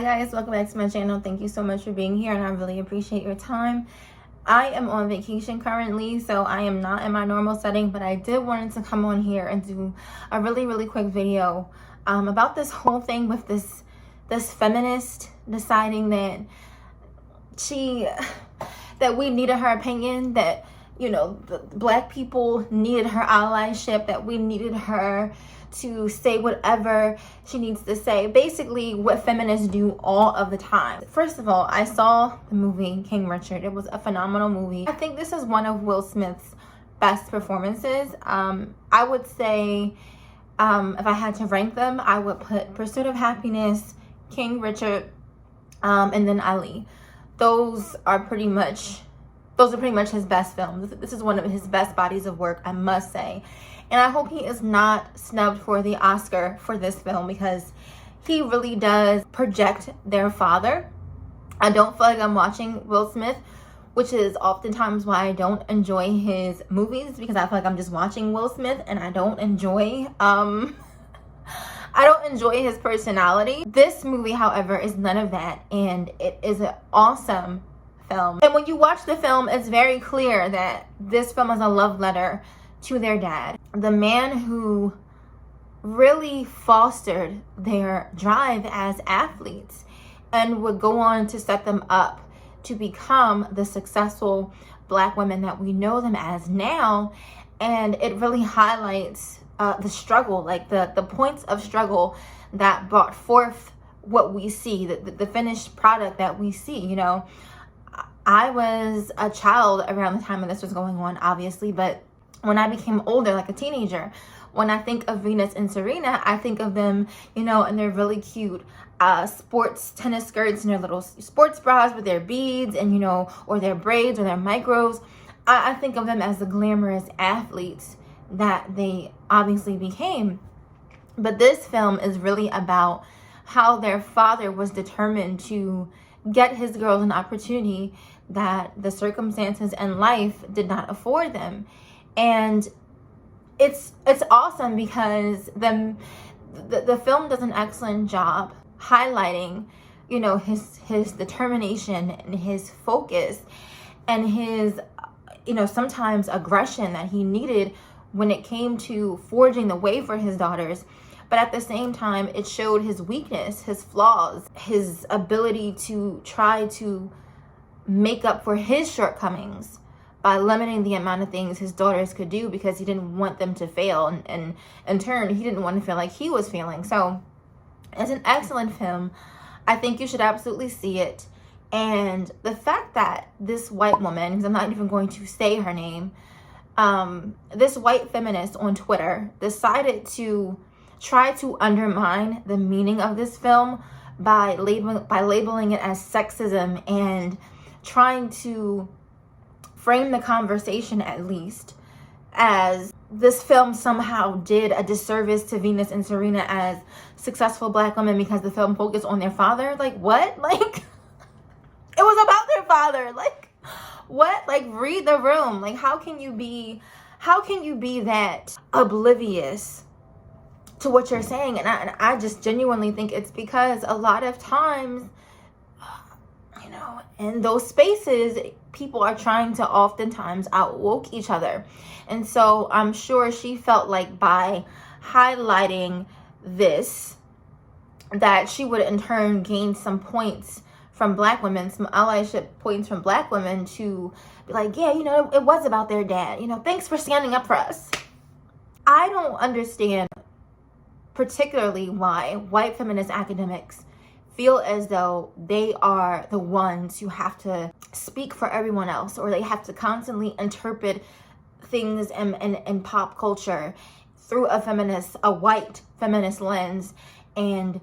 Hi guys, welcome back to my channel. Thank you so much for being here and I really appreciate your time. I am on vacation currently, so I am not in my normal setting, but I did want to come on here and do a really quick video about this whole thing with this feminist deciding that we needed her opinion, that the black people needed her allyship, that we needed her to say whatever she needs to say. Basically what feminists do all of the time. First of all, I saw the movie King Richard. It was a phenomenal movie. I think this is one of Will Smith's best performances. I would say if I had to rank them, I would put Pursuit of Happiness, King Richard, and then Ali. Those are pretty much his best films. This is one of his best bodies of work, I must say. And I hope he is not snubbed for the Oscar for this film, because he really does project their father. I don't feel like I'm watching Will Smith, which is oftentimes why I don't enjoy his movies, because I feel like I'm just watching Will Smith and I don't enjoy his personality. This movie, however, is none of that, and it is an awesome film. And when you watch the film, it's very clear that this film is a love letter to their dad, the man who really fostered their drive as athletes and would go on to set them up to become the successful black women that we know them as now. And it really highlights the struggle, like the points of struggle that brought forth what we see, the finished product that we see. I was a child around the time when this was going on, obviously, but when I became older, like a teenager, when I think of Venus and Serena, I think of them, in their really cute sports tennis skirts and their little sports bras with their beads and, or their braids or their micros. I think of them as the glamorous athletes that they obviously became. But this film is really about how their father was determined to get his girls an opportunity that the circumstances and life did not afford them. And it's awesome because the film does an excellent job highlighting, his determination and his focus and his, sometimes aggression that he needed when it came to forging the way for his daughters. But at the same time, it showed his weakness, his flaws, his ability to try to make up for his shortcomings by limiting the amount of things his daughters could do, because he didn't want them to fail, and in turn he didn't want to feel like he was failing. So it's an excellent film. I think you should absolutely see it. And the fact that this white woman, because I'm not even going to say her name, this white feminist on Twitter decided to try to undermine the meaning of this film by labeling it as sexism and trying to frame the conversation, at least, as this film somehow did a disservice to Venus and Serena as successful black women because the film focused on their father. Like, what? Like, it was about their father. Like, what? Like, read the room. Like, how can you be that oblivious to what you're saying? And I just genuinely think it's because a lot of times, in those spaces, people are trying to oftentimes outwoke each other. And so I'm sure she felt like by highlighting this, that she would in turn gain some points from black women, some allyship points from black women, to be like, yeah, it was about their dad. Thanks for standing up for us. I don't understand particularly why white feminist academics feel as though they are the ones who have to speak for everyone else, or they have to constantly interpret things in pop culture through a white feminist lens, and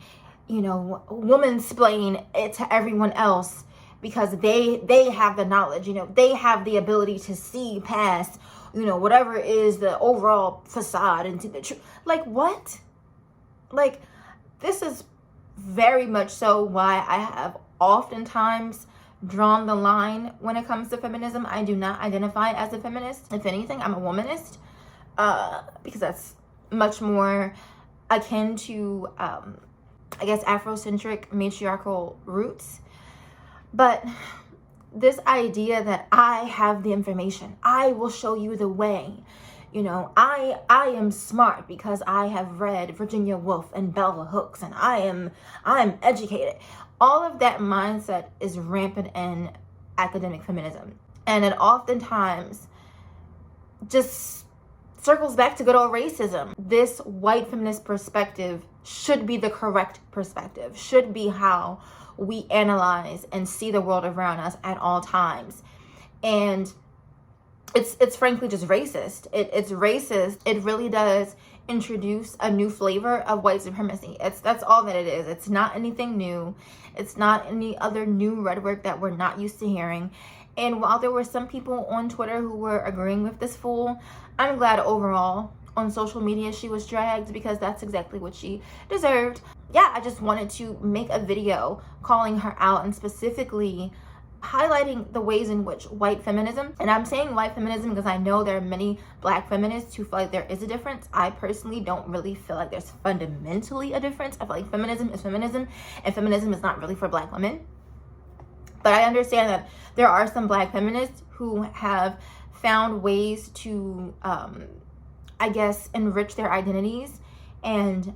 woman-splain it to everyone else because they have the knowledge, they have the ability to see past whatever is the overall facade into the truth. Like, what? Like, this is very much so why I have oftentimes drawn the line when it comes to feminism. I do not identify as a feminist. If anything, I'm a womanist, because that's much more akin to I guess, Afrocentric matriarchal roots. But this idea that I have the information, I will show you the way, you know, I am smart because I have read Virginia Woolf and Bell Hooks, and I'm educated. All of that mindset is rampant in academic feminism, and it oftentimes just circles back to good old racism. This white feminist perspective should be the correct perspective, should be how we analyze and see the world around us at all times. And it's frankly just racist. It's racist. It really does introduce a new flavor of white supremacy. That's all that it is. It's not anything new. It's not any other new rhetoric that we're not used to hearing. And while there were some people on Twitter who were agreeing with this fool, I'm glad overall on social media she was dragged, because that's exactly what she deserved. Yeah, I just wanted to make a video calling her out and specifically highlighting the ways in which white feminism, and I'm saying white feminism because I know there are many black feminists who feel like there is a difference. I personally don't really feel like there's fundamentally a difference. I feel like feminism is feminism, and feminism is not really for black women. But I understand that there are some black feminists who have found ways to, I guess, enrich their identities and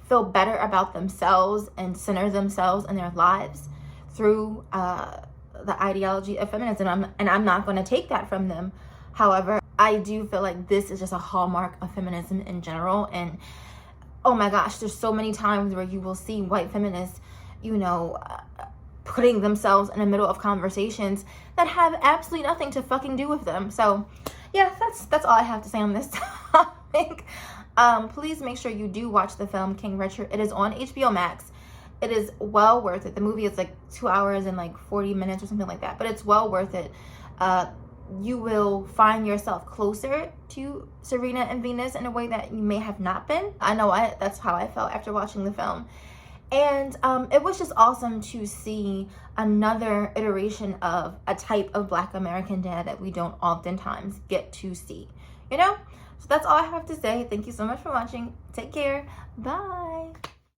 feel better about themselves and center themselves in their lives through the ideology of feminism. And I'm not going to take that from them. However, I do feel like this is just a hallmark of feminism in general. And oh my gosh, there's so many times where you will see white feminists, you know, putting themselves in the middle of conversations that have absolutely nothing to fucking do with them. So yeah, that's all I have to say on this topic. Please make sure you do watch the film King Richard. It is on HBO Max. It is well worth it. The movie is like 2 hours and like 40 minutes or something like that, but it's well worth it. You will find yourself closer to Serena and Venus in a way that you may have not been. I know that's how I felt after watching the film. And it was just awesome to see another iteration of a type of Black American dad that we don't oftentimes get to see, you know? So that's all I have to say. Thank you so much for watching. Take care. Bye.